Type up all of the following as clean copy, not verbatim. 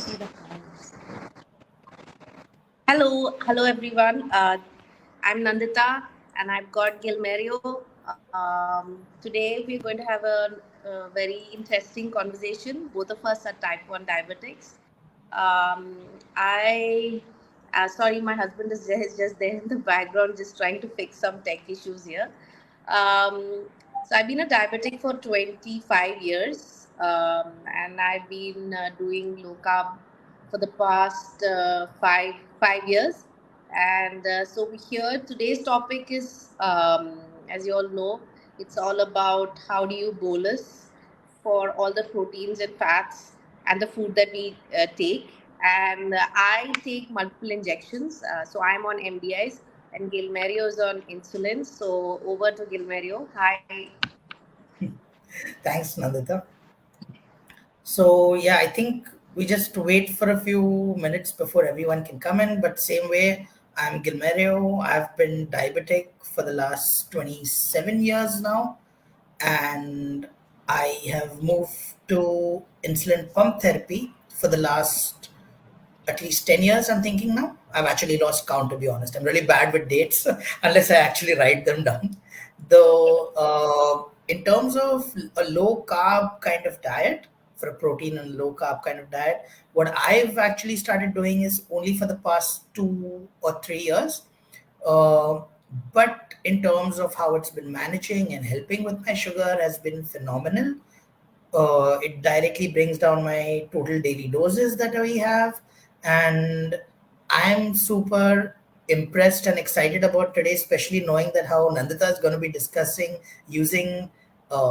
see the comments. Hello everyone. I'm Nandita and I've got Gilmerio. Today we're going to have a very interesting conversation. Both of us are type 1 diabetics. I Sorry, my husband is just there in the background, just trying to fix some tech issues here. So I've been a diabetic for 25 years, and I've been doing low carb for the past five years. And so here today's topic is, as you all know, it's all about how do you bolus for all the proteins and fats and the food that we take. And I take multiple injections. So I'm on MDIs and Gilmerio is on insulin. So over to Gilmerio. Hi. Thanks, Nandita. So yeah, I think we just wait for a few minutes before everyone can come in. But same way, I'm Gilmerio. I've been diabetic for the last 27 years now, and I have moved to insulin pump therapy for the last at least 10 years. I'm thinking now. I've actually lost count, to be honest. I'm really bad with dates unless I actually write them down. Though, in terms of a low carb kind of diet, for a protein and low carb kind of diet, what I've actually started doing is only for the past 2 or 3 years. Uh, but in terms of how it's been managing and helping with my sugar has been phenomenal. It directly brings down my total daily doses that we have, and I'm super impressed and excited about today, especially knowing that how Nandita is going to be discussing using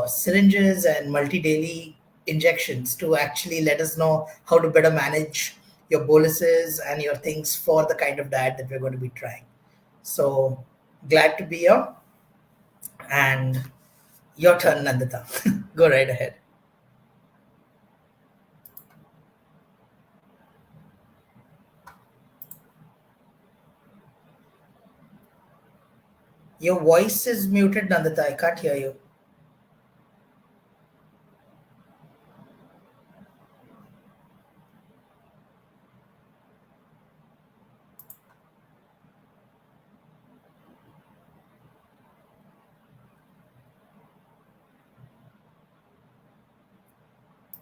syringes and multi-daily injections to actually let us know how to better manage your boluses and your things for the kind of diet that we're going to be trying. So glad to be here, and your turn, Nandita. Go right ahead. Your voice is muted, Nandita. I can't hear you.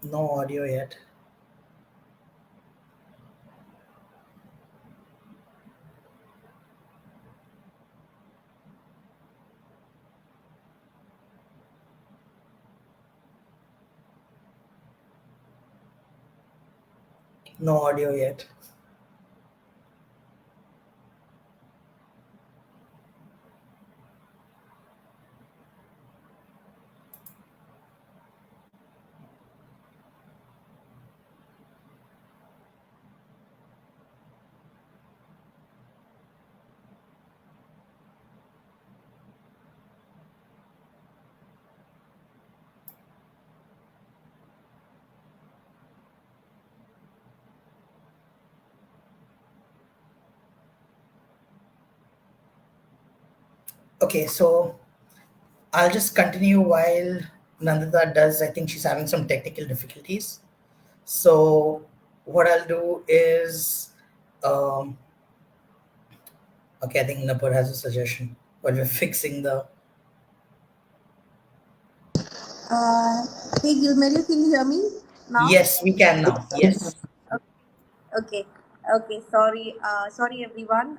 No audio yet. No audio yet. Okay, so I'll just continue while Nandita does. I think she's having some technical difficulties. So what I'll do is, um, okay, I think Napur has a suggestion while we're fixing the. Uh, hey Gilmerio, can you hear me now? Yes, we can now. Yes. Okay, okay. Sorry everyone.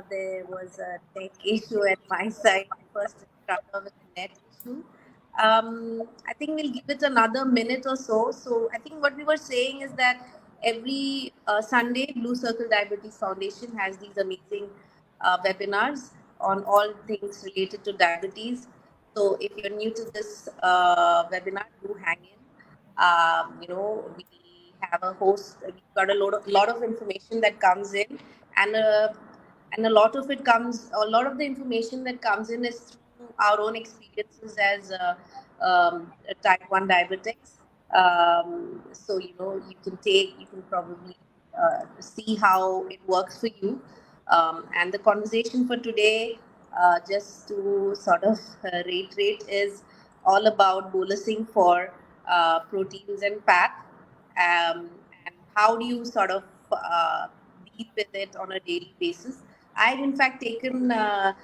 There was a tech issue at my side. I first struggled with the net issue. I think we'll give it another minute or so. So I think what we were saying is that every Sunday, Blue Circle Diabetes Foundation has these amazing webinars on all things related to diabetes. So if you're new to this webinar, do hang in. We have a host. We've got a lot of information that comes in, and a lot of it comes. A lot of the information that comes in is through our own experiences as type 1 diabetics. So you can probably see how it works for you. And the conversation for today, just to sort of reiterate, is all about bolusing for proteins and fat. how do you sort of deal with it on a daily basis. I've in fact taken the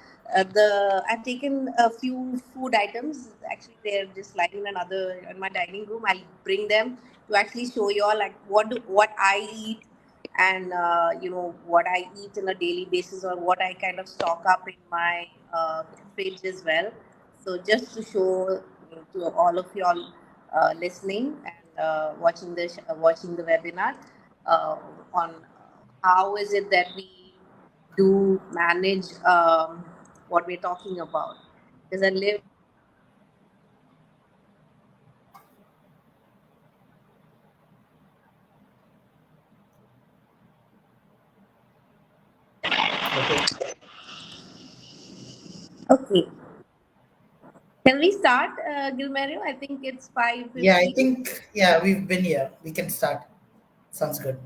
I've taken a few food items. Actually, they're just lying in another in my dining room. I'll bring them to actually show you all like what I eat, and what I eat on a daily basis, or what I kind of stock up in my fridge as well. So just to show to all of y'all listening and watching the webinar uh, on how is it that we do manage what we're talking about. Because I live. Okay. Okay, can we start, Gilmerio? I think it's Yeah, I 5:15. think, yeah, we've been here. We can start. Sounds good.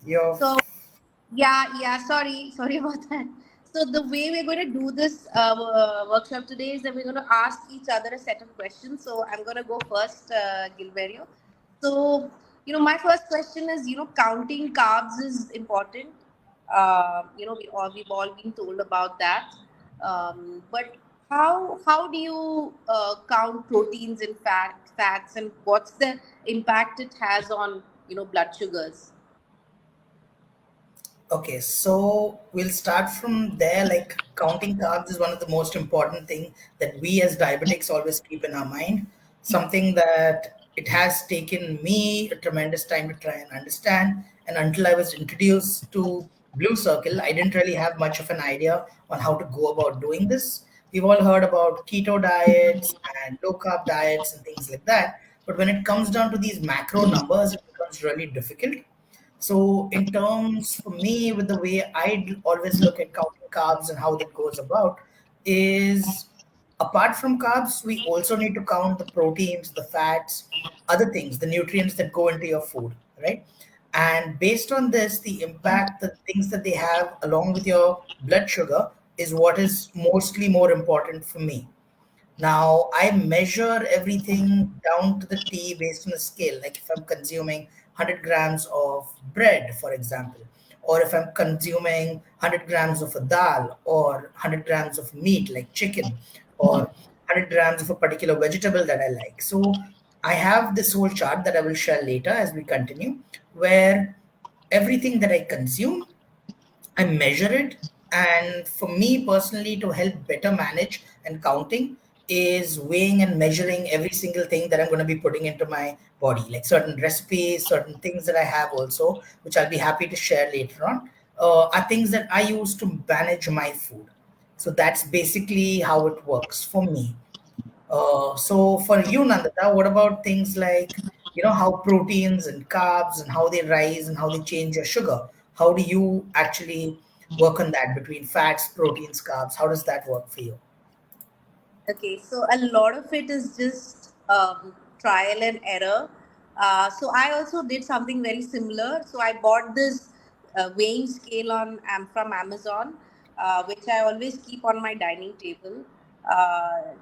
Your So yeah, sorry about that. So the way we're going to do this workshop today is that we're going to ask each other a set of questions. So I'm going to go first, Gilberio. So my first question is, counting carbs is important. We've all been told about that. But how do you count proteins and fats, and what's the impact it has on blood sugars? Okay, so we'll start from there. Like counting carbs is one of the most important thing that we as diabetics always keep in our mind. Something that it has taken me a tremendous time to try and understand. And until I was introduced to Blue Circle, I didn't really have much of an idea on how to go about doing this. We've all heard about keto diets and low carb diets and things like that. But when it comes down to these macro numbers, it becomes really difficult. So, in terms for me, with the way I always look at counting carbs and how that goes about, is apart from carbs, we also need to count the proteins, the fats, other things, the nutrients that go into your food, right? And based on this, the impact, the things that they have along with your blood sugar is what is mostly more important for me. Now, I measure everything down to the T based on a scale. Like if I'm consuming 100 grams of bread, for example, or if I'm consuming 100 grams of a dal, or 100 grams of meat like chicken, or 100 grams of a particular vegetable that I like. So I have this whole chart that I will share later as we continue, where everything that I consume I measure it. And for me personally, to help better manage and counting is weighing and measuring every single thing that I'm going to be putting into my body, like certain recipes, certain things that I have also, which I'll be happy to share later on, are things that I use to manage my food. So that's basically how it works for me. So for you, Nandita, what about things like, how proteins and carbs and how they rise and how they change your sugar? How do you actually work on that between fats, proteins, carbs? How does that work for you? Okay, so a lot of it is just trial and error. So I also did something very similar. So I bought this weighing scale from Amazon, which I always keep on my dining table.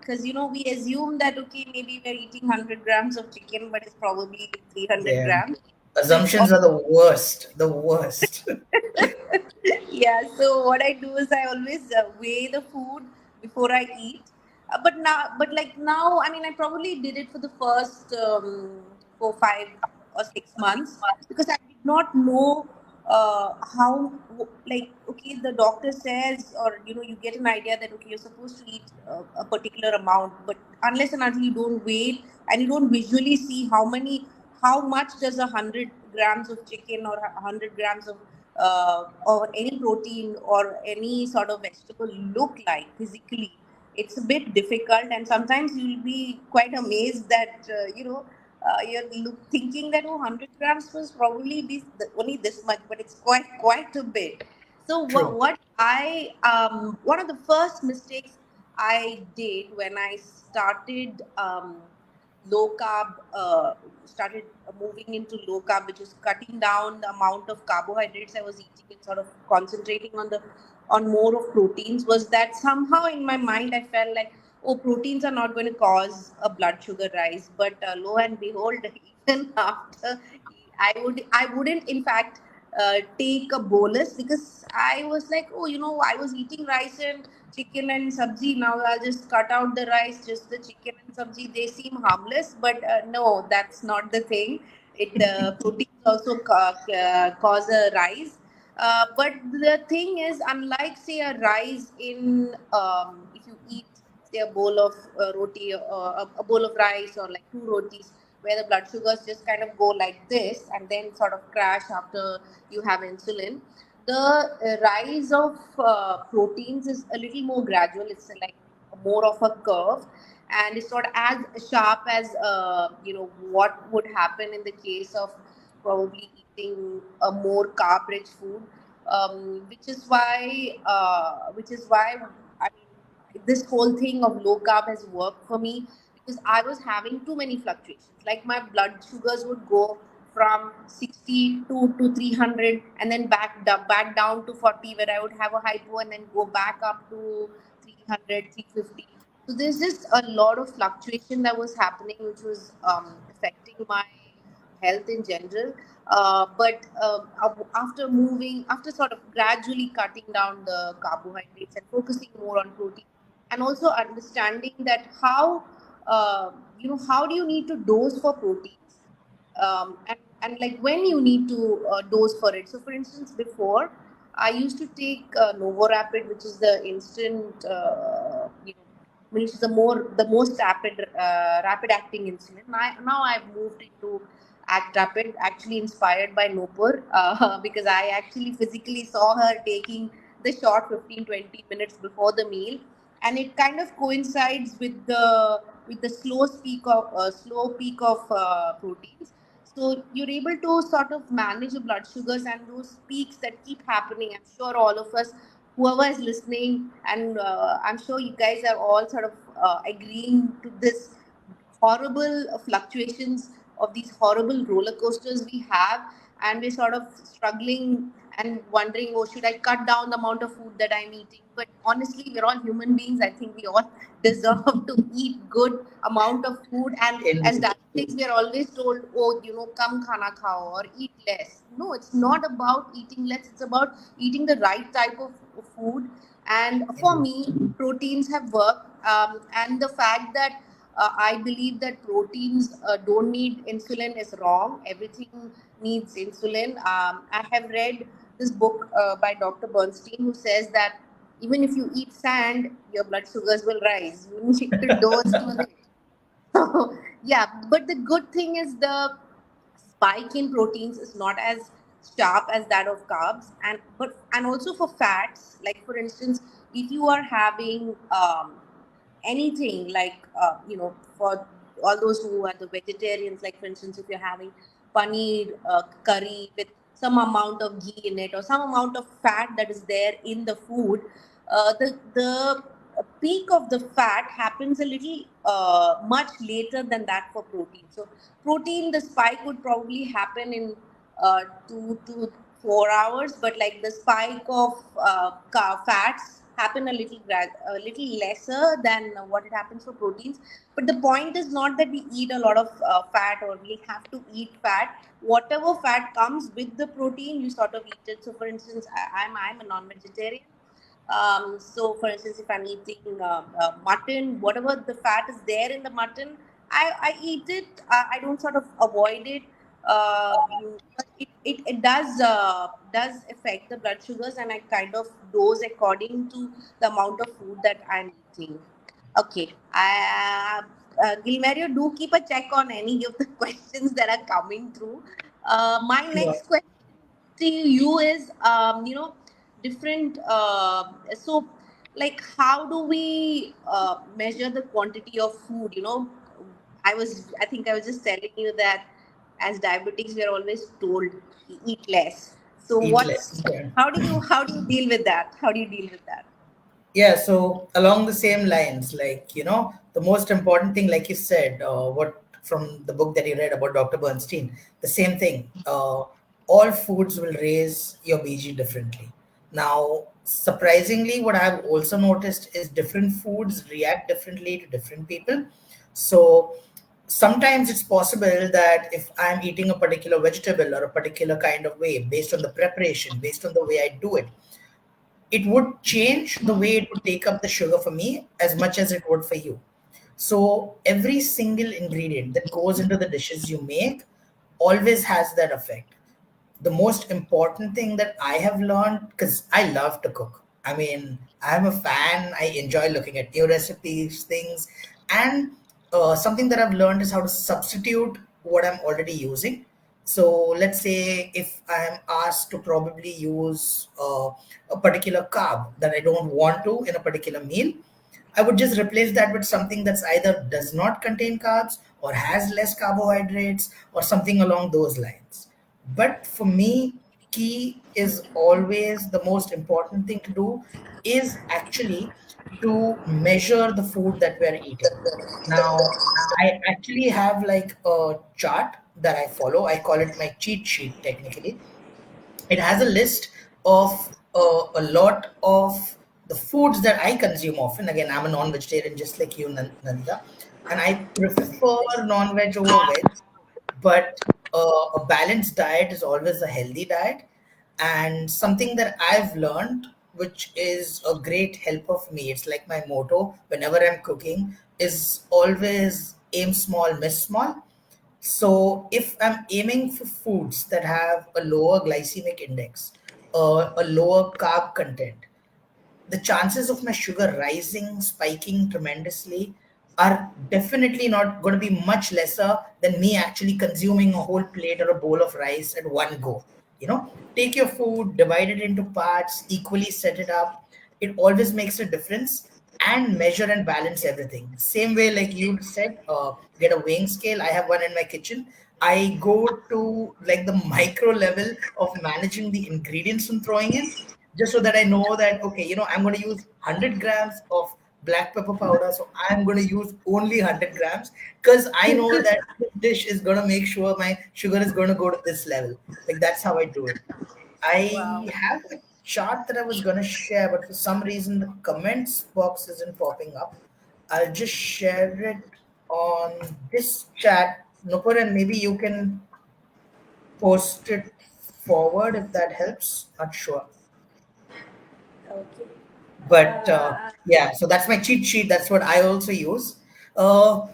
Because we assume that okay, maybe we're eating 100 grams of chicken, but it's probably 300 Yeah. grams. So it's Assumptions are the worst, the worst. yeah, so what I do is I always weigh the food before I eat. But now, I mean, I probably did it for the first 4, 5 or 6 months, because I did not know how, like, okay, the doctor says, or you get an idea that okay, you're supposed to eat a particular amount, but unless and until you don't weigh it and you don't visually see how much does 100 grams of chicken or 100 grams of or any protein or any sort of vegetable look like physically, it's a bit difficult, and sometimes you'll be quite amazed that thinking that 100 grams was probably only this much, but it's quite a bit. So True. what I one of the first mistakes I did when I low carb started moving into low carb, which is cutting down the amount of carbohydrates I was eating and sort of concentrating on more of proteins, was that somehow in my mind I felt like, oh, proteins are not going to cause a blood sugar rise. But lo and behold, even after I wouldn't in fact take a bolus, because I was like, oh, I was eating rice and chicken and sabzi. Now I'll just cut out the rice, just the chicken and sabzi. They seem harmless, but no, that's not the thing. It proteins also cause a rise. But the thing is, unlike say a rice in if you eat say a bowl of roti, a bowl of rice, or like two rotis, where the blood sugars just kind of go like this and then sort of crash after you have insulin. The rise of proteins is a little more gradual. It's like more of a curve, and it's not as sharp as what would happen in the case of probably eating a more carb rich food, which is why I mean this whole thing of low carb has worked for me, because I was having too many fluctuations. Like my blood sugars would go from 62 to 300, and then back down to 40, where I would have a hypo, and then go back up to 300, 350. So there's just a lot of fluctuation that was happening, which was affecting my health in general. After sort of gradually cutting down the carbohydrates and focusing more on protein, and also understanding that how do you need to dose for proteins, and like when you need to dose for it. So, for instance, before I used to take Novo Rapid, which is the instant, which is the most rapid acting insulin. Now I've moved into Act Rapid, actually inspired by Nopur, because I actually physically saw her taking the shot 15-20 minutes before the meal, and it kind of coincides with the slow peak of proteins. So you're able to sort of manage the blood sugars and those peaks that keep happening. I'm sure all of us, whoever is listening, and I'm sure you guys are all sort of agreeing to this horrible fluctuations of these horrible roller coasters we have, and we're sort of struggling and wondering, oh, should I cut down the amount of food that I'm eating? But honestly, we're all human beings. I think we all deserve to eat good amount of food. And as Indeed. diabetics, we are always told, oh, come khana khao or eat less. No, it's not about eating less. It's about eating the right type of food. And for Indeed. me, proteins have worked. And the fact that I believe that proteins don't need insulin is wrong. Everything needs insulin. I have read this book by Dr. Bernstein, who says that even if you eat sand, your blood sugars will rise. You need to dose for it. So, yeah, but the good thing is the spike in proteins is not as sharp as that of carbs, and also for fats. Like for instance, if you are having anything like for all those who are the vegetarians, like for instance, if you're having paneer curry with some amount of ghee in it, or some amount of fat that is there in the food, the peak of the fat happens a little much later than that for protein. So protein, the spike would probably happen in 2 to 4 hours, but like the spike of fats happen a little lesser than what it happens for proteins. But the point is not that we eat a lot of fat, or we have to eat fat. Whatever fat comes with the protein, you sort of eat it. So for instance, I'm a non-vegetarian. So, for instance, if I'm eating mutton, whatever the fat is there in the mutton, I eat it. I don't sort of avoid it. But it does affect the blood sugars, and I kind of dose according to the amount of food that I'm eating. Okay. Gilmerio, do keep a check on any of the questions that are coming through. My Sure. next question to you is, different. So, like, how do we measure the quantity of food? I think I was just telling you that as diabetics, we are always told eat less. So, Eat less. Yeah. how do you deal with that? How do you deal with that? Yeah, so along the same lines, like, the most important thing, like you said, what from the book that you read about Dr. Bernstein, the same thing. All foods will raise your BG differently. Now, Surprisingly, what I've also noticed is different foods react differently to different people. So sometimes it's possible that if I'm eating a particular vegetable or a particular kind of way, based on the preparation, based on the way I do it, it would change the way it would take up the sugar for me as much as it would for you. So every single ingredient that goes into the dishes you make always has that effect. The most important thing that I have learned, because I love to cook. I mean, I'm a fan. I enjoy looking at new recipes, things, and something that I've learned is how to substitute what I'm already using. So let's say if I'm asked to probably use a particular carb that I don't want to in a particular meal, I would just replace that with something that's either does not contain carbs or has less carbohydrates or something along those lines. But for me, key is always the most important thing to do is actually to measure the food that we're eating. Now, I actually have like a chart that I follow. I call it my cheat sheet technically. It has a list of a lot of the foods that I consume often. Again, I'm a non-vegetarian, just like you, Nandita, and I prefer non-veg over veg. But a balanced diet is always a healthy diet, and something that I've learned, which is a great helper for me. It's like my motto whenever I'm cooking is always aim small, miss small. So if I'm aiming for foods that have a lower glycemic index or a lower carb content, the chances of my sugar rising, spiking tremendously are definitely not going to be much lesser than me actually consuming a whole plate or a bowl of rice at one go. Take your food, divide it into parts, equally set it up. It always makes a difference, and measure and balance everything. Same way, like you said, get a weighing scale. I have one in my kitchen. I go to like the micro level of managing the ingredients and throwing in, just so that I know that okay, I'm going to use 100 grams of black pepper powder, so I'm going to use only 100 grams because I know that this dish is going to make sure my sugar is going to go to this level. Like that's how I do it. I Wow. have a chart that I was going to share, but for some reason the comments box isn't popping up. I'll just share it on this chat, Nupur, and maybe you can post it forward if that helps. Not sure. Okay. But Uh, yeah, so that's my cheat sheet. That's what I also use. Uh,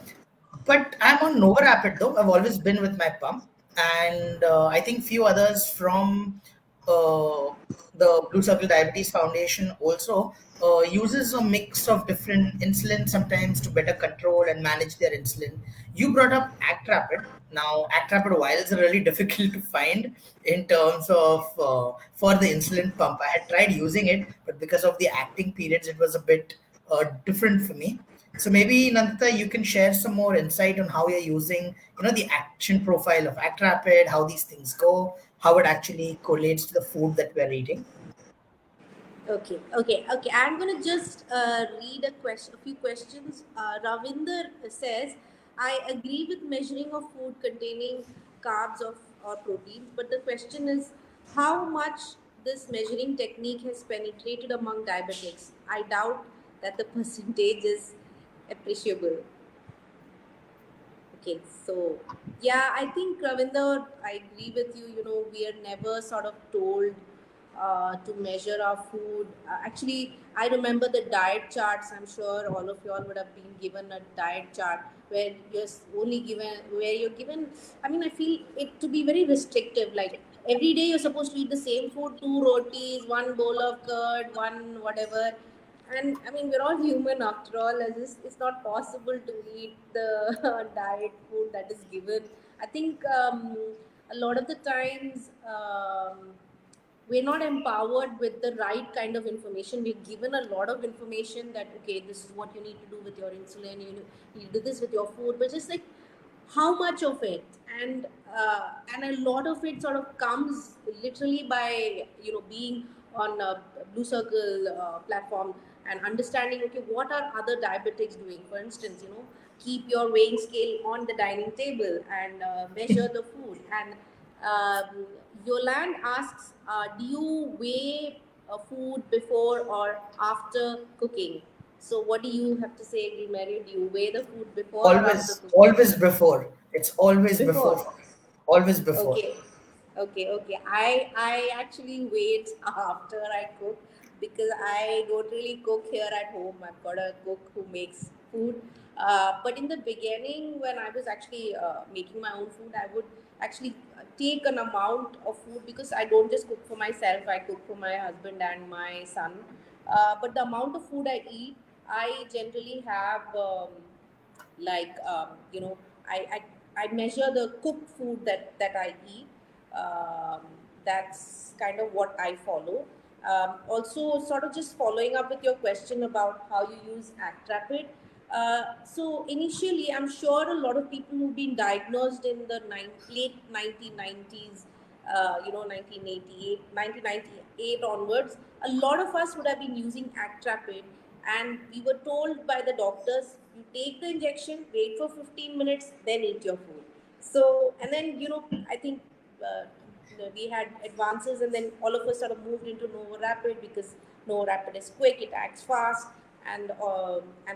but I'm on Nova Rapid though. I've always been with my pump, and I think few others from uh, the Blue Circle Diabetes Foundation also uses a mix of different insulin sometimes to better control and manage their insulin. You brought up Act Rapid. Now, Act Rapid vials are really difficult to find in terms of for the insulin pump. I had tried using it, but because of the acting periods, it was a bit different for me. So maybe Nandita, you can share some more insight on how you're using, the action profile of Act Rapid, how these things go, how it actually correlates to the food that we're eating. okay. I'm gonna just read a few questions. Ravinder says, "I agree with measuring of food containing carbs or proteins, but the question is how much this measuring technique has penetrated among diabetics. I doubt that the percentage is appreciable." Okay, so yeah, I think Ravinder, I agree with you. We are never sort of told to measure our food. Actually, I remember the diet charts. I'm sure all of you all would have been given a diet chart where you're given. I mean, I feel it to be very restrictive. Like every day you're supposed to eat the same food: two rotis, one bowl of curd, one whatever. And I mean, we're all human after all. It's not possible to eat the diet food that is given. I think a lot of the times we're not empowered with the right kind of information. We're given a lot of information that okay, this is what you need to do with your insulin. You do this with your food, but just like how much of it, and a lot of it sort of comes literally by being on a Blue Circle platform and understanding okay, what are other diabetics doing. For instance, keep your weighing scale on the dining table and measure the food. And Yoland asks, do you weigh food before or after cooking? So, what do you have to say, Gilmerio? Do you weigh the food before or after Always, cooking? always before. It's always before Before. for me. Always before. Okay. Okay. I actually wait after I cook because I don't really cook here at home. I've got a cook who makes food. But in the beginning, when I was actually making my own food, I would actually take an amount of food because I don't just cook for myself. I cook for my husband and my son. But the amount of food I eat, I generally have. Like I measure the cooked food that I eat. um, that's kind of what I follow. Also, sort of just following up with your question about how you use Act Rapid. So initially, I'm sure a lot of people who've been diagnosed in the late 1990s, 1988, 1998 onwards, a lot of us would have been using Act Rapid, and we were told by the doctors, you take the injection, wait for 15 minutes, then eat your food. So, and then, I think we had advances, and then all of us sort of moved into Nova Rapid because Nova Rapid is quick, it acts fast, and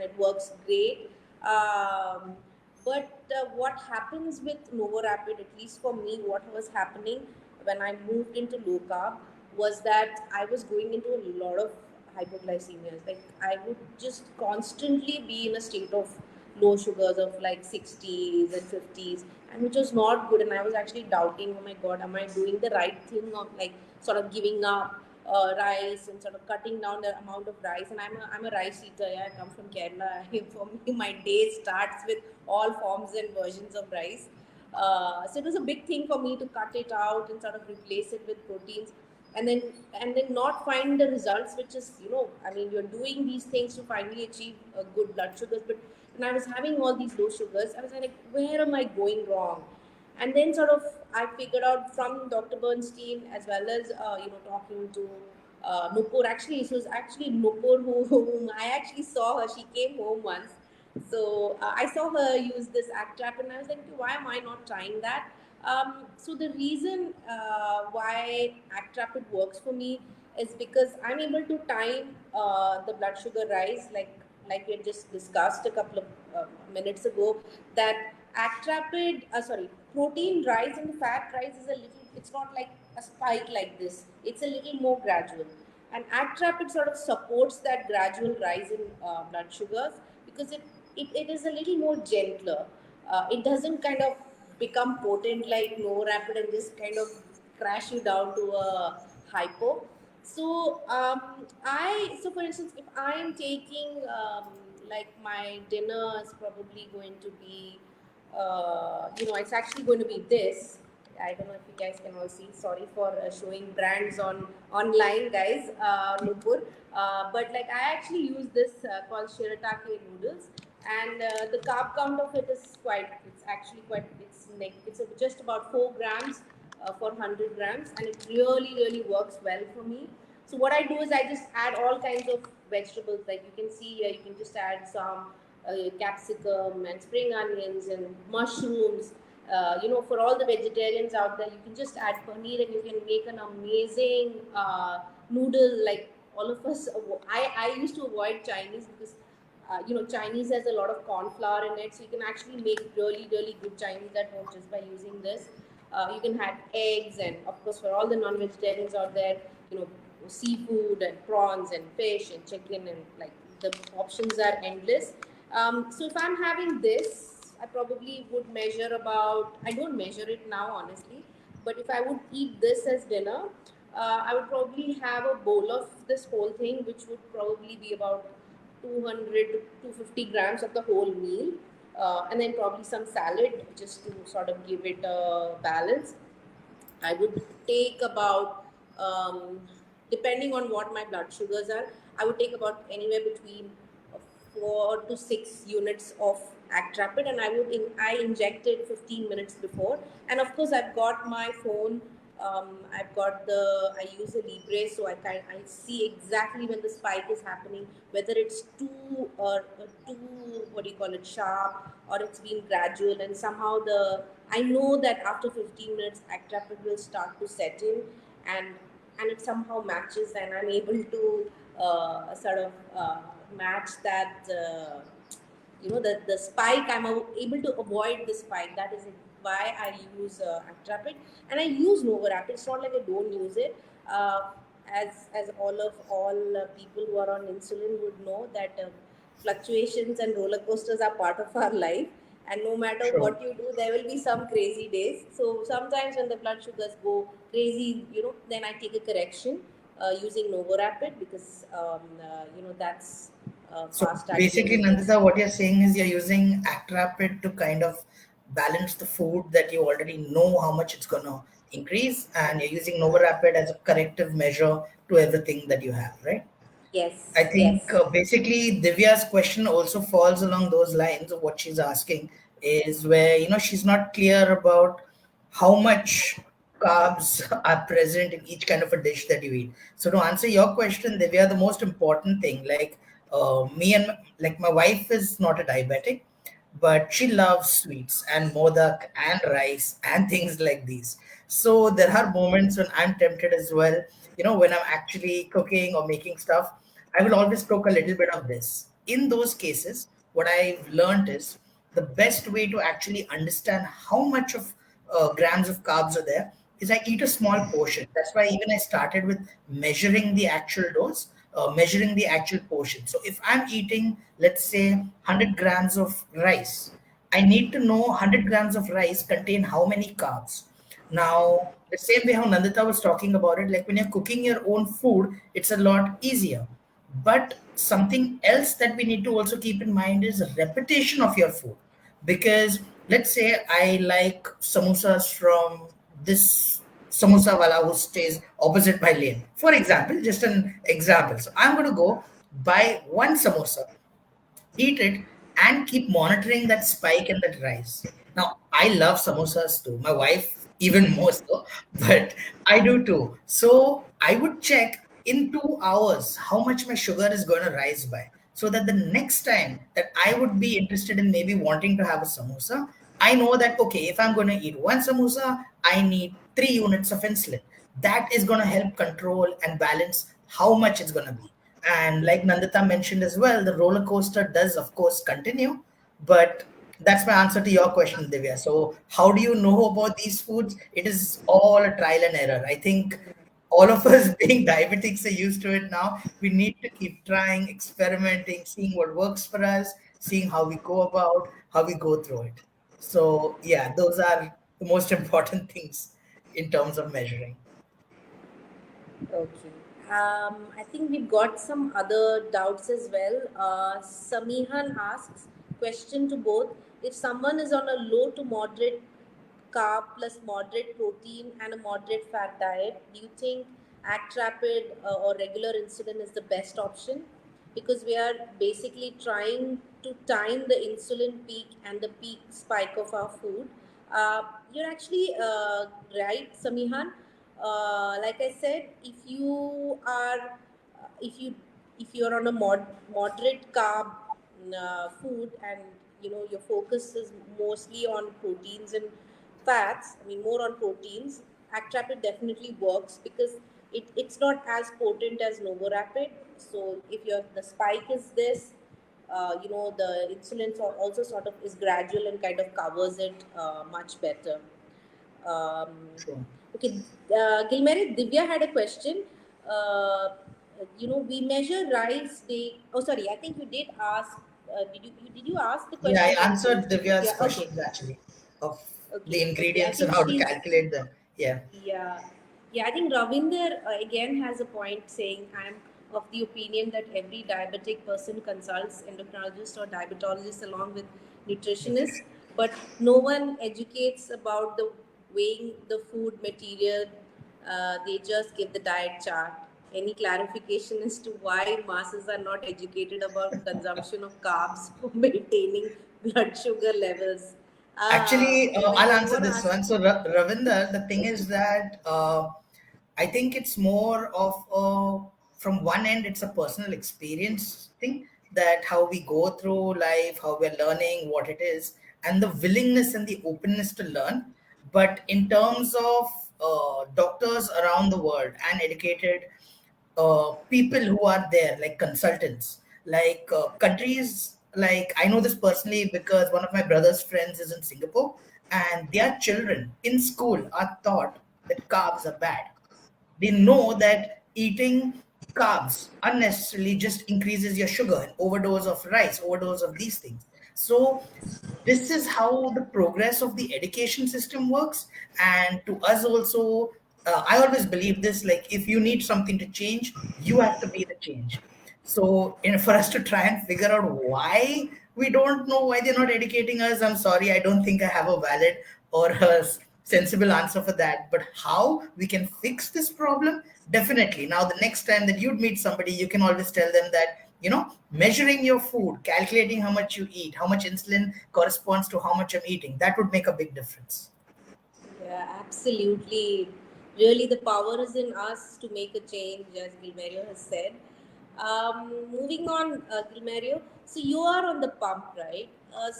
it works great. But what happens with Nova Rapid, at least for me, what was happening when I moved into low carb was that I was going into a lot of hypoglycemias. Like I would just constantly be in a state of low sugars of like 60s and 50s, and which was not good. And I was actually doubting, oh my God, am I doing the right thing of like sort of giving up rice and sort of cutting down the amount of rice? And I'm a rice eater. Yeah, I come from Kerala. For me, my day starts with all forms and versions of rice. So it was a big thing for me to cut it out and sort of replace it with proteins, and then not find the results, which is, I mean, you're doing these things to finally achieve good blood sugars, but when I was having all these low sugars, I was like, where am I going wrong? And then sort of I figured out from Dr. Bernstein, as well as talking to Nupur. Actually, it was actually Nupur whom I actually saw her. She came home once, so I saw her use this Act Trap, and I was like, okay, why am I not trying that? So the reason why Act Rapid works for me is because I'm able to time the blood sugar rise, like we had just discussed a couple of minutes ago. That Act Rapid, sorry, protein rise and the fat rise is a little. It's not like a spike like this. It's a little more gradual. And Act Rapid sort of supports that gradual rise in blood sugars because it is a little more gentler. It doesn't kind of become potent like low rapid and just kind of crash you down to a hypo. So for instance, if I am taking like my dinner is probably going to be, it's actually going to be this. I don't know if you guys can all see. Sorry for showing brands on online, guys. Nupur. But like I actually use this called shirataki noodles, and the carb count of it is quite. It's actually quite. It's just about 4 grams for 100 grams, and it really works well for me. So what I do is I just add all kinds of vegetables. Like you can see here, you can just add some capsicum and spring onions and mushrooms. For all the vegetarians out there, you can just add paneer and you can make an amazing noodle. Like all of us, I used to avoid Chinese because Chinese has a lot of corn flour in it, so you can actually make really good Chinese at home just by using this. You can add eggs, and of course, for all the non-vegetarians out there, you know, seafood and prawns and fish and chicken, and like the options are endless. So if I'm having this, I probably would measure about. I don't measure it now, honestly, but if I would eat this as dinner, I would probably have a bowl of this whole thing, which would probably be about 200 to 250 grams of the whole meal, and then probably some salad just to sort of give it a balance. I would take about, depending on what my blood sugars are, I would take about anywhere between 4 to 6 units of Act Rapid, and I inject it 15 minutes before. And of course, I've got my phone. I use a Libre, so I see exactly when the spike is happening, whether it's too, what do you call it, sharp, or it's been gradual, and somehow I know that after 15 minutes, Act Rapid will start to set in, and and it somehow matches, and I'm able to sort of match that. The spike, I'm able to avoid the spike. That is why I use Actrapid, and I use Novorapid. It's not like I don't use it. As all people who are on insulin would know that fluctuations and roller coasters are part of our life, and no matter True. what you do, there will be some crazy days. So sometimes when the blood sugars go crazy, then I take a correction using Novorapid, because that's So fast basically, acting. Nandita, what you're saying is you're using ActRapid to kind of balance the food that you already know how much it's going to increase, and you're using NovaRapid as a corrective measure to everything that you have, right? I Yes, think yes. basically Divya's question also falls along those lines of what she's asking is where she's not clear about how much carbs are present in each kind of a dish that you eat. So to answer your question, Divya, the most important thing, like me and like my wife is not a diabetic, but she loves sweets and modak and rice and things like these. So there are moments when I'm tempted as well. When I'm actually cooking or making stuff, I will always cook a little bit of this. In those cases, what I've learned is the best way to actually understand how much of grams of carbs are there is I eat a small portion. That's why even I started with measuring the actual dose, measuring the actual portion. So if I'm eating, let's say, 100 grams of rice, I need to know 100 grams of rice contain how many carbs. Now, the same way how Nandita was talking about it, like when you're cooking your own food, it's a lot easier. But something else that we need to also keep in mind is repetition of your food. Because let's say I like samosas from this samosa wala who stays opposite my lane. For example, just an example. So I'm going to go buy one samosa, eat it, and keep monitoring that spike and that rise. Now, I love samosas too. My wife, even more so, but I do too. So I would check in 2 hours how much my sugar is going to rise by. So that the next time that I would be interested in maybe wanting to have a samosa, I know that, okay, if I'm going to eat one samosa, I need 3 units of insulin. That is going to help control and balance how much it's going to be. And like Nandita mentioned as well, the roller coaster does, of course, continue. But that's my answer to your question, Divya. So, how do you know about these foods? It is all a trial and error. I think all of us being diabetics are used to it now. We need to keep trying, experimenting, seeing what works for us, seeing how we go about, how we go through it. So, yeah, those are the most important things in terms of measuring. Okay. I think we've got some other doubts as well. Samihan asks, question to both. If someone is on a low to moderate carb plus moderate protein and a moderate fat diet, do you think Act Rapid or regular insulin is the best option? Because we are basically trying to time the insulin peak and the peak spike of our food. You're actually right, Samihan. Like I said, if you if you're on a moderate carb food, and your focus is mostly on proteins and fats, I mean more on proteins, Actrapid definitely works, because it's not as potent as Novorapid. So if your the spike is this, the insulin also sort of is gradual and kind of covers it much better. Um, True. okay, Gilmerio, Divya had a question. We measure rice day. Oh, sorry, I think you did ask. Did you ask the Yeah, question I or you answered posed it? Divya's Yeah. Okay. questions actually of the Okay. Okay. I ingredients and think how to she's calculate them. Yeah, yeah, yeah. I think Ravinder again has a point, saying I'm of the opinion that every diabetic person consults endocrinologist or diabetologist along with nutritionist, nutrition. but no one educates about the weighing the food material. They just give the diet chart. Any clarification as to why masses are not educated about consumption of carbs for maintaining blood sugar levels? Actually, I'll Gilmerio, you answer want to this ask? one. So, Ravinder, the thing is that I think it's more of from one end, it's a personal experience thing that how we go through life, how we're learning, what it is, and the willingness and the openness to learn. But in terms of doctors around the world and educated people who are there, like consultants, like countries. Like I know this personally because one of my brother's friends is in Singapore, and their children in school are taught that carbs are bad. They know that eating carbs unnecessarily just increases your sugar, and overdose of rice, overdose of these things. So this is how the progress of the education system works. And to us also, I always believe this, like if you need something to change, you have to be the change. So for us to try and figure out why we don't know, why they're not educating us, I'm sorry, I don't think I have a valid or a sensible answer for that. But how we can fix this problem, definitely. Now the next time that you'd meet somebody, you can always tell them that, measuring your food, calculating how much you eat, how much insulin corresponds to how much I'm eating, that would make a big difference. Yeah, absolutely. Really, the power is in us to make a change, as Gilmerio has said. Moving on, Gilmerio. So you are on the pump, right?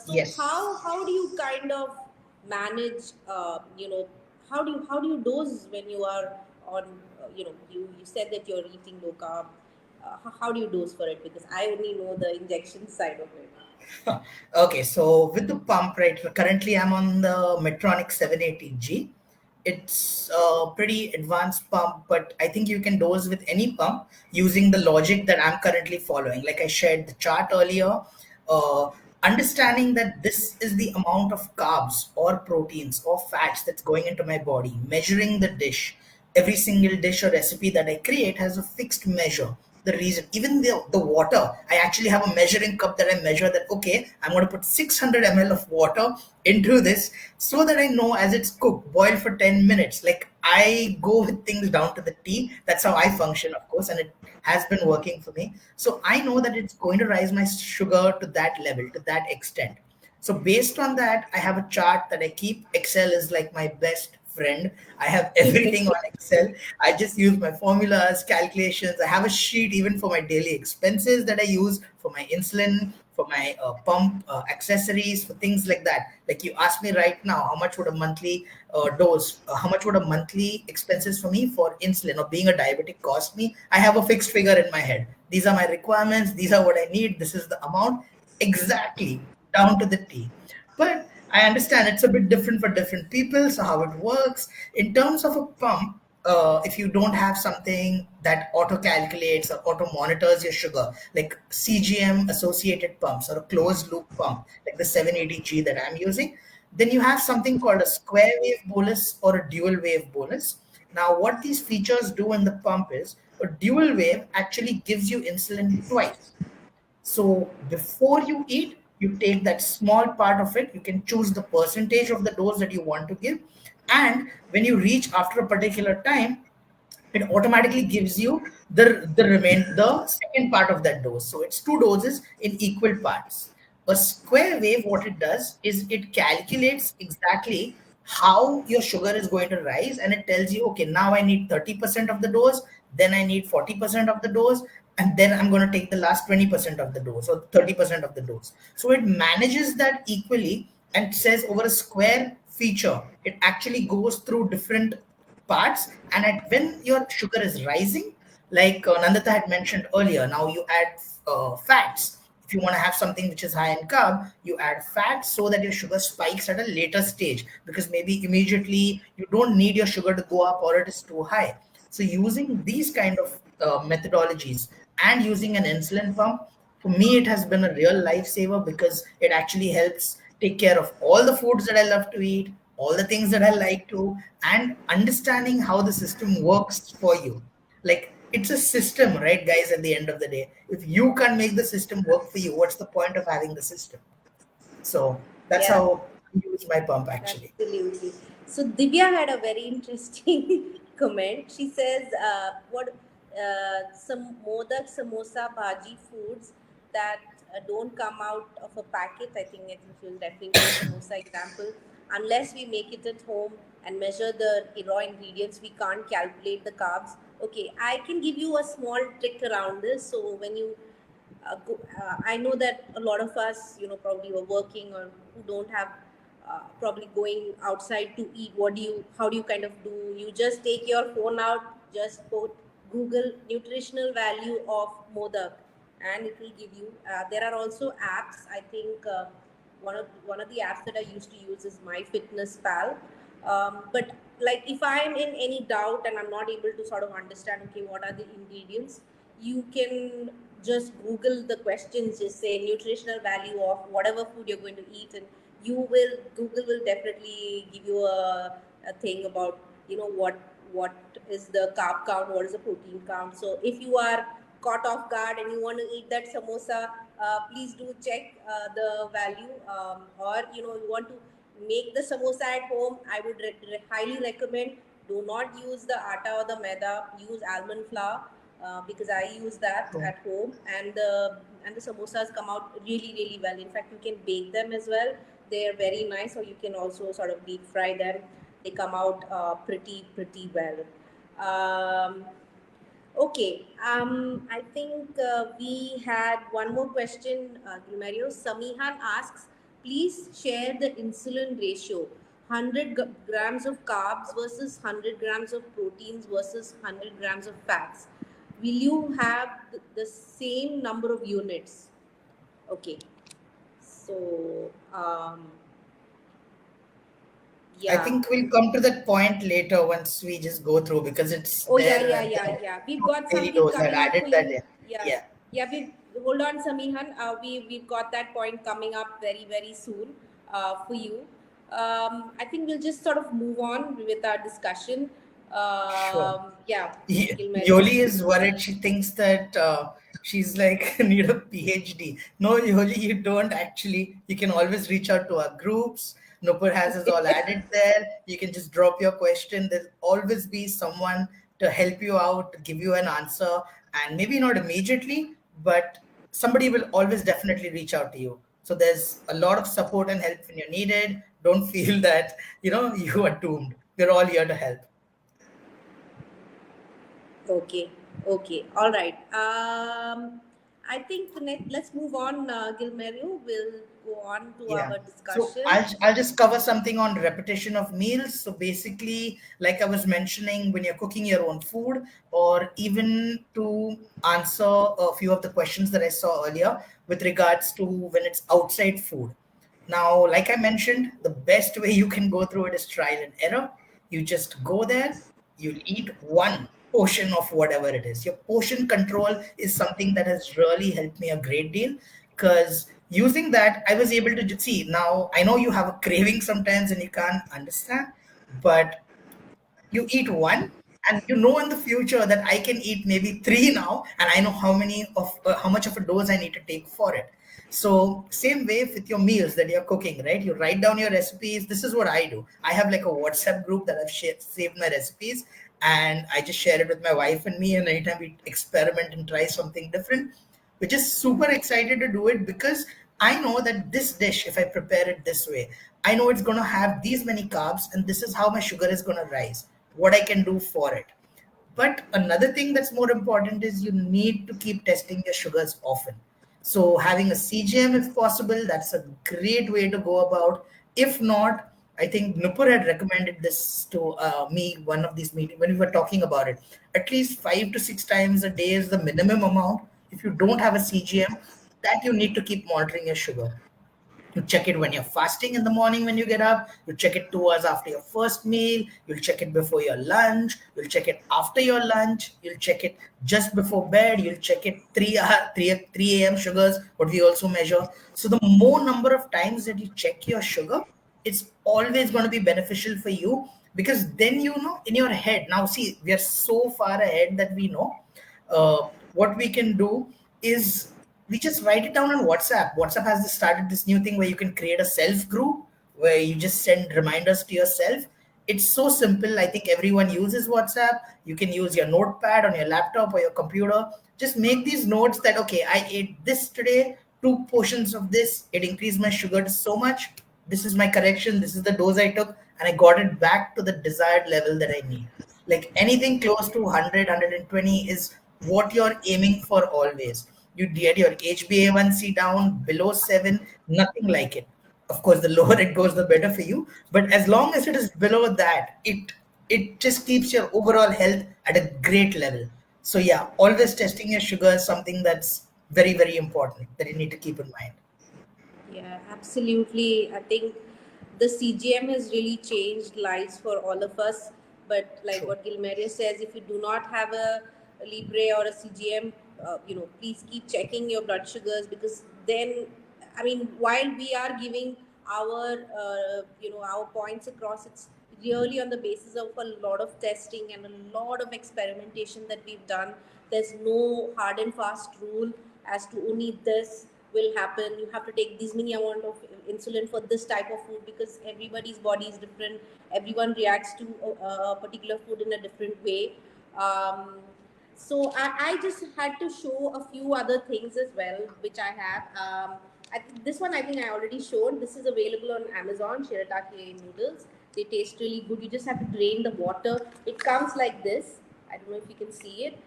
So Yes. how do you kind of manage? How do you dose when you are on? You said that you're eating low carb. How do you dose for it? Because I only know the injection side of it. Okay, so with the pump, right, currently I'm on the Medtronic 780G. It's a pretty advanced pump, but I think you can dose with any pump using the logic that I'm currently following. Like I shared the chart earlier, uh, understanding that this is the amount of carbs or proteins or fats that's going into my body, measuring the dish. Every single dish or recipe that I create has a fixed measure. The reason, even the water, I actually have a measuring cup that I measure that, okay, I'm going to put 600 ml of water into this so that I know as it's cooked, boil for 10 minutes. Like I go with things down to the T. That's how I function, of course, and it has been working for me. So I know that it's going to rise my sugar to that level, to that extent. So based on that, I have a chart that I keep. Excel is like my best friend. I have everything on Excel. I just use my formulas, calculations. I have a sheet even for my daily expenses that I use for my insulin, for my pump accessories, for things like that. Like you ask me right now, how much would a monthly how much would a monthly expenses for me for insulin or being a diabetic cost me? I have a fixed figure in my head. These are my requirements. These are what I need. This is the amount exactly down to the T. But I understand it's a bit different for different people. So how it works in terms of a pump, if you don't have something that auto calculates or auto monitors your sugar, like CGM associated pumps or a closed loop pump, like the 780G that I'm using, then you have something called a square wave bolus or a dual wave bolus. Now, what these features do in the pump is a dual wave actually gives you insulin twice. So before you eat, you take that small part of it. You can choose the percentage of the dose that you want to give. And when you reach after a particular time, it automatically gives you the second part of that dose. So it's two doses in equal parts. A square wave, what it does is it calculates exactly how your sugar is going to rise, and it tells you, okay, now I need 30% of the dose, then I need 40% of the dose, and then I'm going to take the last 20% of the dose or 30% of the dose. So it manages that equally and says over a square feature, it actually goes through different parts. And when your sugar is rising, like Nandita had mentioned earlier, now you add fats. If you want to have something which is high in carb, you add fat so that your sugar spikes at a later stage, because maybe immediately you don't need your sugar to go up or it is too high. So using these kind of methodologies and using an insulin pump, for me it has been a real lifesaver, because it actually helps take care of all the foods that I love to eat, all the things that I like to, and understanding how the system works for you. Like it's a system, right, guys? At the end of the day, if you can't make the system work for you, what's the point of having the system? So that's Yeah. how I use my pump actually. Absolutely. So Divya had a very interesting comment. She says, "What some modak, samosa, bhaji foods that don't come out of a packet. I think it was referring to the samosa example. Unless we make it at home and measure the raw ingredients, we can't calculate the carbs. Okay, I can give you a small trick around this. So when you I know that a lot of us, probably are working or who don't have probably going outside to eat, how do you kind of do? You just take your phone out, just put Google nutritional value of modak, and it will give you. There are also apps. I think one of the apps that I used to use is MyFitnessPal. But like if I'm in any doubt and I'm not able to sort of understand, okay, what are the ingredients, you can just Google the questions, just say nutritional value of whatever food you're going to eat, and Google will definitely give you a thing about, what is the carb count, what is the protein count. So if you are caught off guard and you want to eat that samosa, please do check the value, or you want to make the samosa at home. I would highly recommend, do not use the atta or the maida, use almond flour, because I use that True. at home, and the samosas come out really really well. In fact, you can bake them as well. They are very nice, or you can also sort of deep fry them. They come out pretty well. Um, Okay, I think we had one more question, Gilmerio. Samihan asks, please share the insulin ratio: 100 grams of carbs versus 100 grams of proteins versus 100 grams of fats. Will you have the same number of units? Okay, so I yeah. think we'll come to that point later once we just go through because it's Oh yeah, there yeah, in yeah, the yeah. We've got daily something dose. I've coming up added for that you. in. Yeah, Yeah, yeah. We hold on, Samihan. We've got that point coming up very very soon for you. I think we'll just sort of move on with our discussion. sure. Yeah, Gilmerio. Yoli is worried. She thinks that she's like need a PhD. No, Yoli, you don't actually. You can always reach out to our groups. Nupur has us all added there. You can just drop your question. There'll always be someone to help you out, to give you an answer, and maybe not immediately, but somebody will always definitely reach out to you. So there's a lot of support and help when you're needed. Don't feel that you are doomed. We're all here to help. Okay, okay, all right. I think let's move on, Gilmerio. We'll go on to Yeah. our So discussion. I'll just cover something on repetition of meals. So basically, like I was mentioning, when you're cooking your own food, or even to answer a few of the questions that I saw earlier with regards to when it's outside food. Now, like I mentioned, the best way you can go through it is trial and error. You just go there, you'll eat one portion of whatever it is. Your portion control is something that has really helped me a great deal because using that, I was able to see. Now, I know you have a craving sometimes and you can't understand, but you eat one and you know in the future that I can eat maybe three now and I know how much of a dose I need to take for it. So same way with your meals that you're cooking, right? You write down your recipes. This is what I do. I have like a WhatsApp group that I've saved my recipes, and I just share it with my wife and me, and anytime we experiment and try something different, we're just super excited to do it because I know that this dish, if I prepare it this way, I know it's going to have these many carbs and this is how my sugar is going to rise, what I can do for it. But another thing that's more important is you need to keep testing your sugars often. So having a CGM if possible, that's a great way to go about. If not, I think Nupur had recommended this to me one of these meetings when we were talking about it. At least 5 to 6 times a day is the minimum amount. If you don't have a CGM, that you need to keep monitoring your sugar. You check it when you're fasting in the morning when you get up. You check it 2 hours after your first meal. You'll check it before your lunch. You'll check it after your lunch. You'll check it just before bed. You'll check it 3 a.m. sugars, what we also measure. So the more number of times that you check your sugar, it's always going to be beneficial for you because then you know in your head. Now, see, we are so far ahead that we know what we can do is we just write it down on WhatsApp. WhatsApp has started this new thing where you can create a self group where you just send reminders to yourself. It's so simple. I think everyone uses WhatsApp. You can use your notepad on your laptop or your computer. Just make these notes that, okay, I ate this today, 2 portions of this. It increased my sugar to so much. This is my correction. This is the dose I took. And I got it back to the desired level that I need. Like anything close to 100, is what you're aiming for always. You get your HbA1c down below 7, nothing like it. Of course, the lower it goes, the better for you. But as long as it is below that, it just keeps your overall health at a great level. So yeah, always testing your sugar is something that's very, very important that you need to keep in mind. Yeah, absolutely. I think the CGM has really changed lives for all of us. But like True. what Gilmerio says, if you do not have a Libre or a CGM, please keep checking your blood sugars, because then, I mean, while we are giving our points across, it's really on the basis of a lot of testing and a lot of experimentation that we've done. There's no hard and fast rule as to only this will happen. You have to take this many amount of insulin for this type of food, because everybody's body is different. Everyone reacts to a particular food in a different way. Um, so I just had to show a few other things as well, which I have. This one I think I already showed. This is available on Amazon, shirataki noodles. They taste really good. You just have to drain the water. It comes like this. I don't know if you can see it.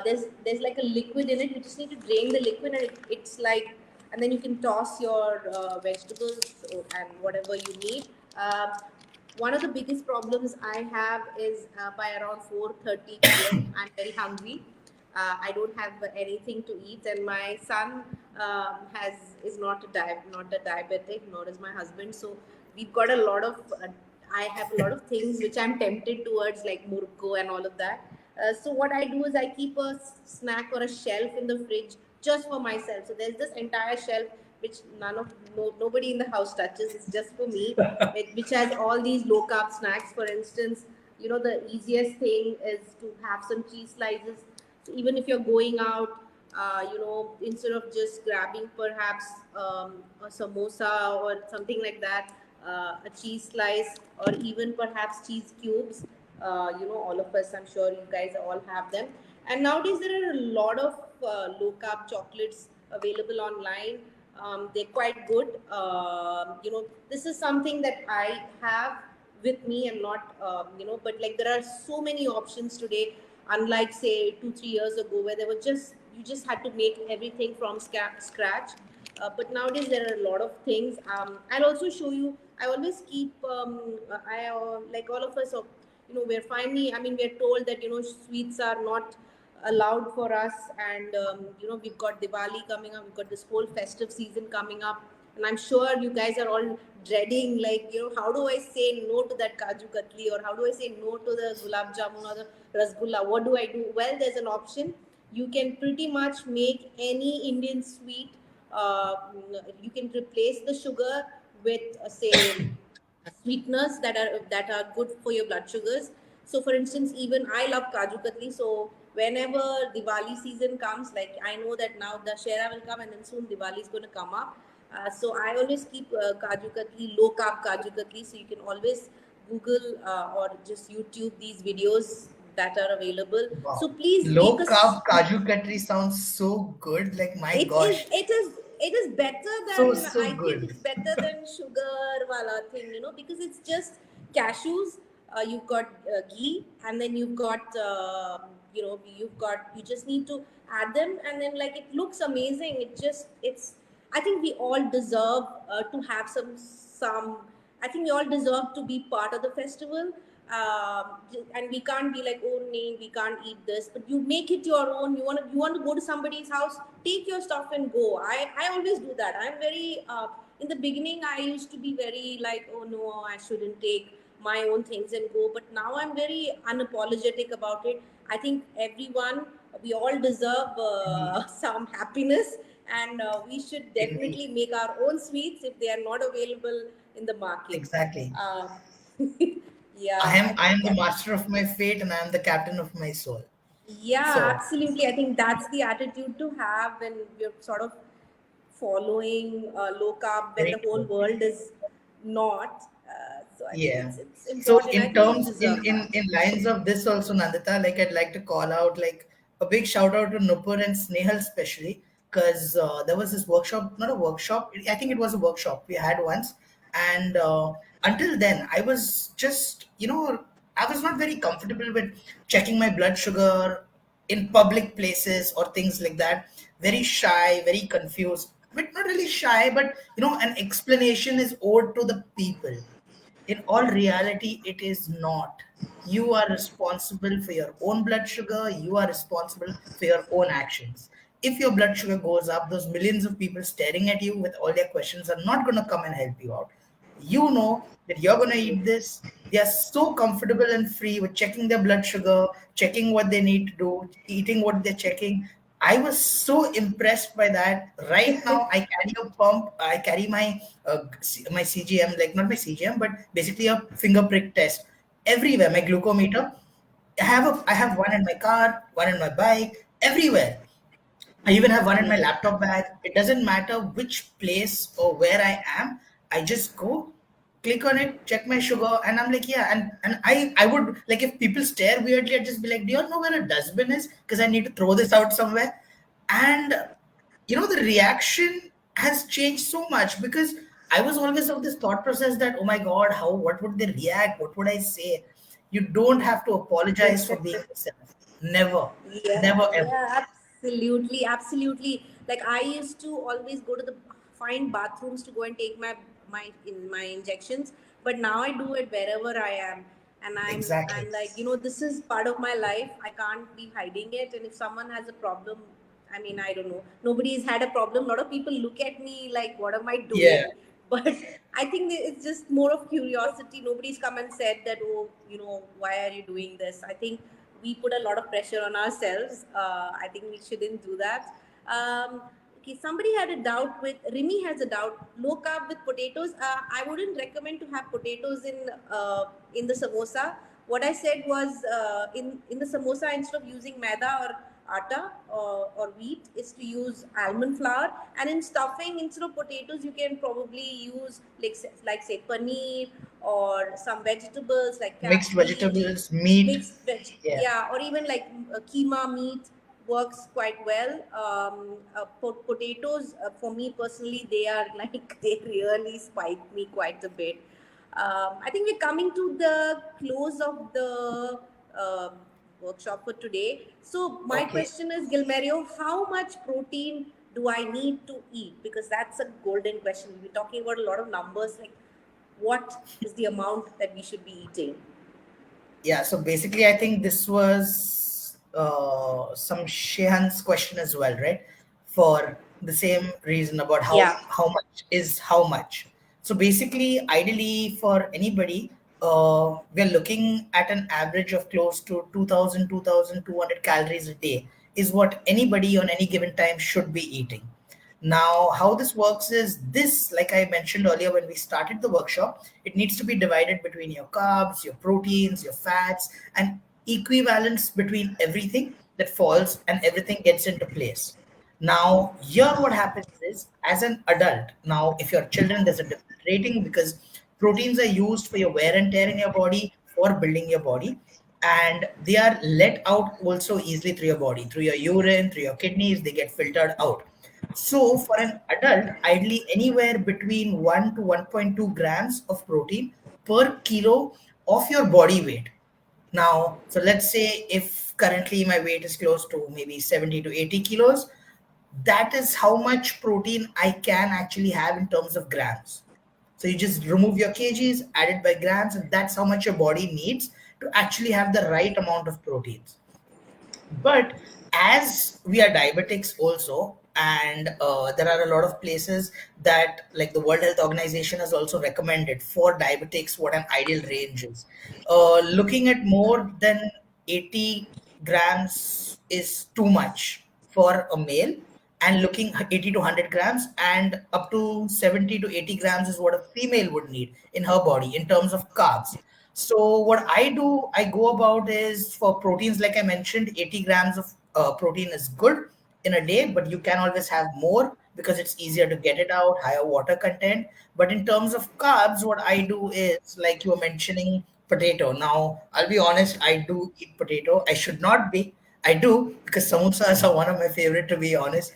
There's like a liquid in it. You just need to drain the liquid, and it's like, and then you can toss your vegetables and whatever you need. One of the biggest problems I have is by around 4:30 p.m. I'm very hungry. I don't have anything to eat, and my son has is not a diabetic, nor is my husband. So we've got a lot of. I have a lot of things which I'm tempted towards, like murko and all of that. So what I do is I keep a snack or a shelf in the fridge just for myself. So there's this entire shelf which nobody in the house touches. It's just for me, which has all these low carb snacks. For instance, the easiest thing is to have some cheese slices. So even if you're going out, instead of just grabbing perhaps a samosa or something like that, a cheese slice, or even perhaps cheese cubes. All of us, I'm sure you guys all have them. And nowadays there are a lot of low carb chocolates available online. They're quite good. This is something that I have with me and not, but like there are so many options today, unlike say 2 3 years ago, where there were just you just had to make everything from scratch. But nowadays there are a lot of things. I'll also show you. I always keep. I like all of us. We're finally. I mean, we're told that sweets are not allowed for us, and we've got Diwali coming up. We've got this whole festive season coming up, and I'm sure you guys are all dreading, like, how do I say no to that kaju katli, or how do I say no to the gulab jamun or the rasgulla? What do I do? Well, there's an option. You can pretty much make any Indian sweet. uh, you can replace the sugar with, say, sweeteners that are good for your blood sugars. So, for instance, even I love kaju katli. So, whenever Diwali season comes, like I know that now the Shera will come, and then soon Diwali is going to come up. So, I always keep kaju katli, low carb kaju katli. So, you can always Google or just YouTube these videos that are available. So, Wow. please make Low a carb kaju katri sounds so good. Like my it is gosh, it is it is better so than, so I think good. it's better than sugar wala thing, because it's just cashews. You've got ghee, and then you just need to add them, and then, like, it looks amazing. It's I think we all deserve to have some. I think we all deserve to be part of the festival. And we can't be like, oh, nee, we can't eat this. But you make it your own. You want to go to somebody's house, take your stuff and go. I always do that. I'm very in the beginning I used to be very like, oh no, I shouldn't take my own things and go. But now I'm very unapologetic about it. I think everyone, we all deserve Indeed. some happiness, and we should Indeed. definitely make our own sweets if they are not available in the market. Exactly. uh, I yeah, I am I think am the that. master of my fate and I am the captain of my soul. Yeah, So absolutely. I think that's the attitude to have when we're sort of following low carb when the very whole true. world is not. So I think Yeah. it's So important. I in think we terms deserve that. in lines of this also, Nandita, like I'd like to call out like a big shout out to Nupur and Snehal especially because there was this workshop, not a workshop, I think it was a workshop we had once, and until then I was just I was not very comfortable with checking my blood sugar in public places or things like that. Very shy, very confused. bit not really shy, but an explanation is owed to the people. In all reality, it is not. You are responsible for your own blood sugar, you are responsible for your own actions. If your blood sugar goes up, those millions of people staring at you with all their questions are not going to come and help you out. You know that you're going to eat this. They are so comfortable and free with checking their blood sugar, checking what they need to do, eating what they're checking. I was so impressed by that. Right now, I carry a pump. I carry my CGM, like not my CGM, but basically a finger prick test everywhere. My glucometer. I have one in my car, one in my bike, everywhere. I even have one in my laptop bag. It doesn't matter which place or where I am. I just go, click on it, check my sugar, and I'm like, yeah. And I would like if people stare weirdly, I'd just be like, do you know where a dustbin is? Because I need to throw this out somewhere. And the reaction has changed so much because I was always of this thought process that, oh my God, what would they react? What would I say? You don't have to apologize for being yourself. Never, Yeah, never ever. yeah, absolutely, absolutely. Like I used to always go to the find bathrooms to go and take my injections, but now I do it wherever I am, and I'm Exactly. like, this is part of my life. I can't be hiding it, and if someone has a problem, I mean, I don't know. Nobody's had a problem. A lot of people look at me like, what am I Yeah. doing? But I think it's just more of curiosity. Nobody's come and said that, oh, why are you doing this? I think we put a lot of pressure on ourselves. I think we shouldn't do that. Okay, somebody had a doubt with Rimi has a doubt. Low carb with potatoes. I wouldn't recommend to have potatoes in the samosa. What I said was in the samosa, instead of using maida or atta or wheat, is to use almond flour. And in stuffing, instead of potatoes, you can probably use like say paneer or some vegetables like Mixed capri, vegetables, meat. mixed veg, Yeah. yeah, or even like keema meat works quite well. Potatoes, for me personally, they are like they really spike me quite a bit. I think we're coming to the close of the workshop for today. So my Okay. question is, Gilmerio, how much protein do I need to eat? Because that's a golden question. We're talking about a lot of numbers. Like, what is the amount that we should be eating? Yeah. So basically, I think this was some Shehan's question as well, right? For the same reason about Yeah. how much is how much. So basically, ideally for anybody, we're looking at an average of close to 2,200 calories a day is what anybody on any given time should be eating. Now, how this works is this, like I mentioned earlier when we started the workshop, it needs to be divided between your carbs, your proteins, your fats, and equivalence between everything that falls and everything gets into place. Now, here what happens is, as an adult, now if you're children, there's a different rating because proteins are used for your wear and tear in your body, for building your body, and they are let out also easily through your body, through your urine, through your kidneys, they get filtered out. So, for an adult, ideally anywhere between 1 to 1.2 grams of protein per kilo of your body weight. Now, so let's say if currently my weight is close to maybe 70 to 80 kilos, that is how much protein I can actually have in terms of grams. So you just remove your kgs, add it by grams, and that's how much your body needs to actually have the right amount of proteins. But as we are diabetics also, and there are a lot of places that, like the World Health Organization, has also recommended for diabetics what an ideal range is. Looking at more than 80 grams is too much for a male, and looking 80 to 100 grams and up to 70 to 80 grams is what a female would need in her body in terms of carbs. So what I do, I go about is for proteins, like I mentioned, 80 grams of protein is good in a day, but you can always have more because it's easier to get it out, higher water content. But in terms of carbs, what I do is, like you were mentioning, potato. Now, I'll be honest, I do eat potato. I should not be. I do because samosas are one of my favorite, to be honest.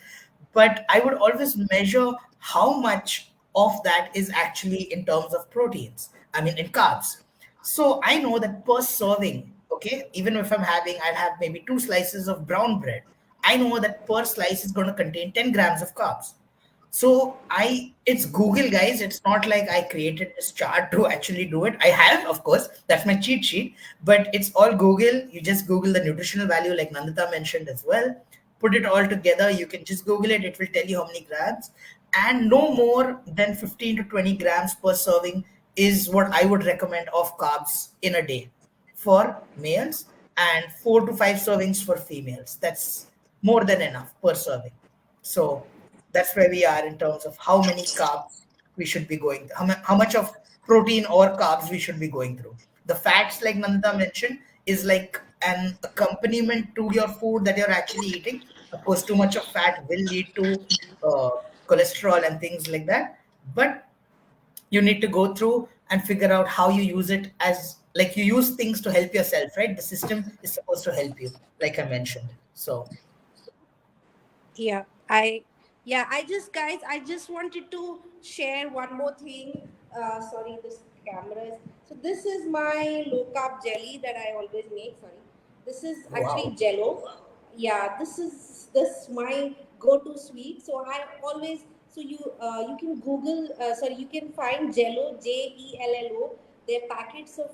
But I would always measure how much of that is actually in terms of proteins. I mean, in carbs. So I know that per serving, okay, even if I'll have maybe two slices of brown bread. I know that per slice is going to contain 10 grams of carbs. So it's Google, guys. It's not like I created this chart to actually do it. I have, of course, that's my cheat sheet, but it's all Google. You just Google the nutritional value, like Nandita mentioned as well. Put it all together. You can just Google it. It will tell you how many grams, and no more than 15 to 20 grams per serving is what I would recommend of carbs in a day for males, and 4 to 5 servings for females. That's more than enough per serving. So that's where we are in terms of how many carbs we should be going, how much of protein or carbs we should be going through. The fats, like Nanda mentioned, is like an accompaniment to your food that you're actually eating. Of course, too much of fat will lead to uh, cholesterol and things like that. But you need to go through and figure out how you use it, as like you use things to help yourself, right? The system is supposed to help you, like I mentioned. So Yeah, I just wanted to share one more thing. Sorry, this camera is. So this is my low carb jelly that I always make. Sorry, this is actually wow. Jello. Yeah, this my go-to sweet. So I always, so you can Google. Sorry, you can find Jello, Jello. They're packets of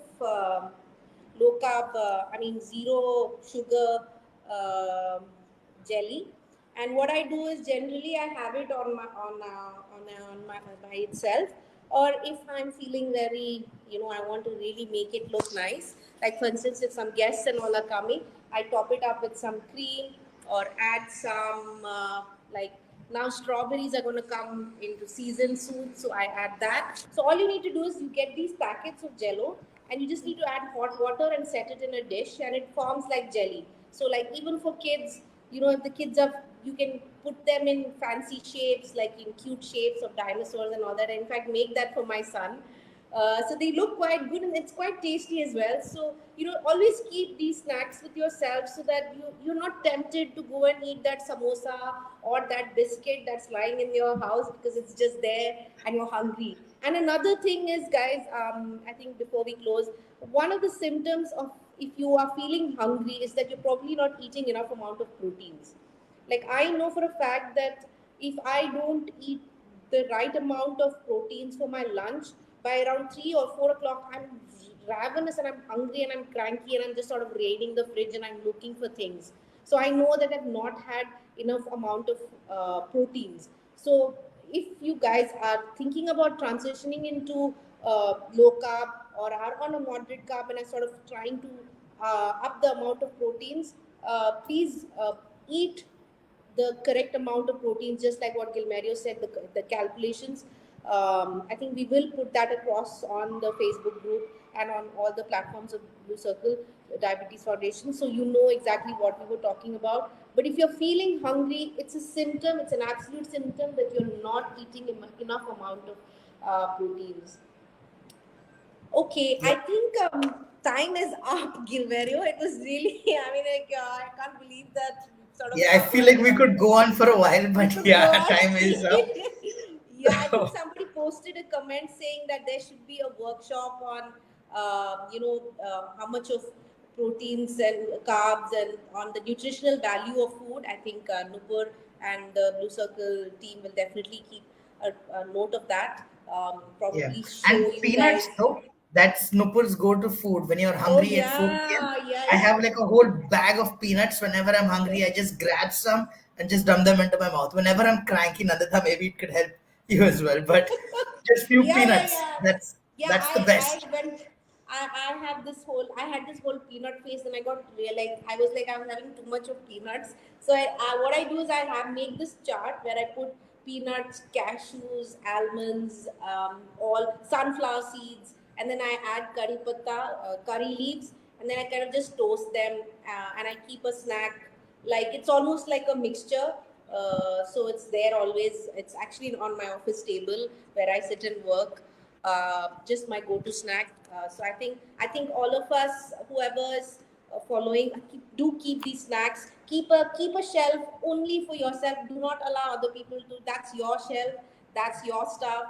low carb. I mean zero sugar. um jelly. And what I do is generally I have it on my on my by itself, or if I'm feeling very, I want to really make it look nice, like for instance if some guests and all are coming, I top it up with some cream or add some like now strawberries are going to come into season soon, so I add that. So all you need to do is you get these packets of jello, and you just need to add hot water and set it in a dish, and it forms like jelly. So like even for kids, if the kids are, you can put them in fancy shapes, like in cute shapes of dinosaurs and all that. I, in fact, make that for my son. So they look quite good, and it's quite tasty as well. So always keep these snacks with yourself, so that you're not tempted to go and eat that samosa or that biscuit that's lying in your house because it's just there and you're hungry. And another thing is, guys, I think before we close, one of the symptoms of if you are feeling hungry is that you're probably not eating enough amount of proteins. Like I know for a fact that if I don't eat the right amount of proteins for my lunch by around 3 or 4 o'clock, I'm ravenous and I'm hungry and I'm cranky and I'm just sort of raiding the fridge and I'm looking for things. So I know that I've not had enough amount of proteins. So if you guys are thinking about transitioning into low carb or are on a moderate carb and are sort of trying to up the amount of proteins, please eat the correct amount of proteins, just like what Gilmerio said, the calculations. I think we will put that across on the Facebook group and on all the platforms of Blue Circle Diabetes Foundation, so you know exactly what we were talking about. But if you're feeling hungry, it's a symptom, it's an absolute symptom that you're not eating enough amount of proteins. Okay, I Yeah. think time is up, Gilverio. It was really, I mean, like, I can't believe that we sort of Yeah, I feel covered. like we could go on for a while, We but could go yeah, on. time is up. Yeah, I think somebody posted a comment saying that there should be a workshop on, how much of proteins and carbs and on the nutritional value of food. I think Nupur and the Blue Circle team will definitely keep a note of that. Yeah. Probably show And you peanuts, guys. though, that's Nupur's go-to food. When you're Oh hungry at 4 p.m., yeah, yeah, I yeah. have like a whole bag of peanuts. Whenever I'm hungry, I just grab some and just dump them into my mouth. Whenever I'm cranky, Nandita, maybe it could help you as well. But just few Yeah, yeah, peanuts. yeah. Yeah, That's the best. I had this whole, peanut face, and I got realized, I was like, I was having too much of peanuts. So what I do is I have make this chart where I put peanuts, cashews, almonds, all sunflower seeds, and then I add curry patta, curry leaves, and then I kind of just toast them, and I keep a snack, like it's almost like a mixture. So it's there always. It's actually on my office table where I sit and work. Just my go-to snack. So I think all of us, whoever is following, do keep these snacks. Keep a shelf only for yourself. Do not allow other people to. That's your shelf. That's your stuff.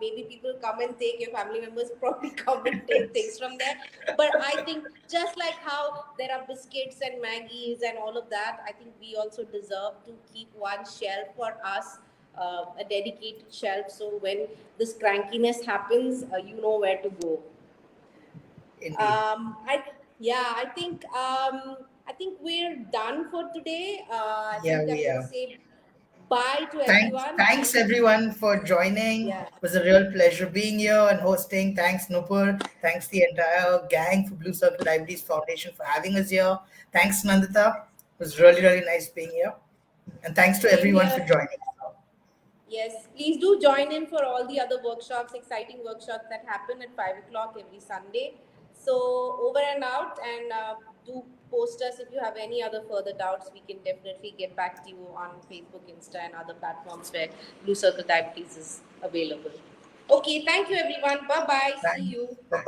Maybe people come and take, your family members probably come and take things from there. But I think just like how there are biscuits and Maggies and all of that, I think we also deserve to keep one shelf for us. a dedicated shelf. So when this crankiness happens, you know where to go. Indeed. I Yeah, I think we're done for today. I Yeah, think I'm we gonna are. say bye to everyone. Thanks Thank you. everyone for joining. Yeah. It was a real pleasure being here and hosting. Thanks Nupur. Thanks the entire gang for Blue Circle Diabetes Foundation for having us here. Thanks Nandita. It was really, really nice being here. And thanks to Same everyone for here. joining. Yes, please do join in for all the other workshops, exciting workshops that happen at 5 o'clock every Sunday. So, over and out, and do post us if you have any other further doubts. We can definitely get back to you on Facebook, Insta, and other platforms where Blue Circle Diabetes is available. Okay, thank you everyone. Bye bye. See Thanks. you. Bye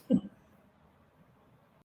bye.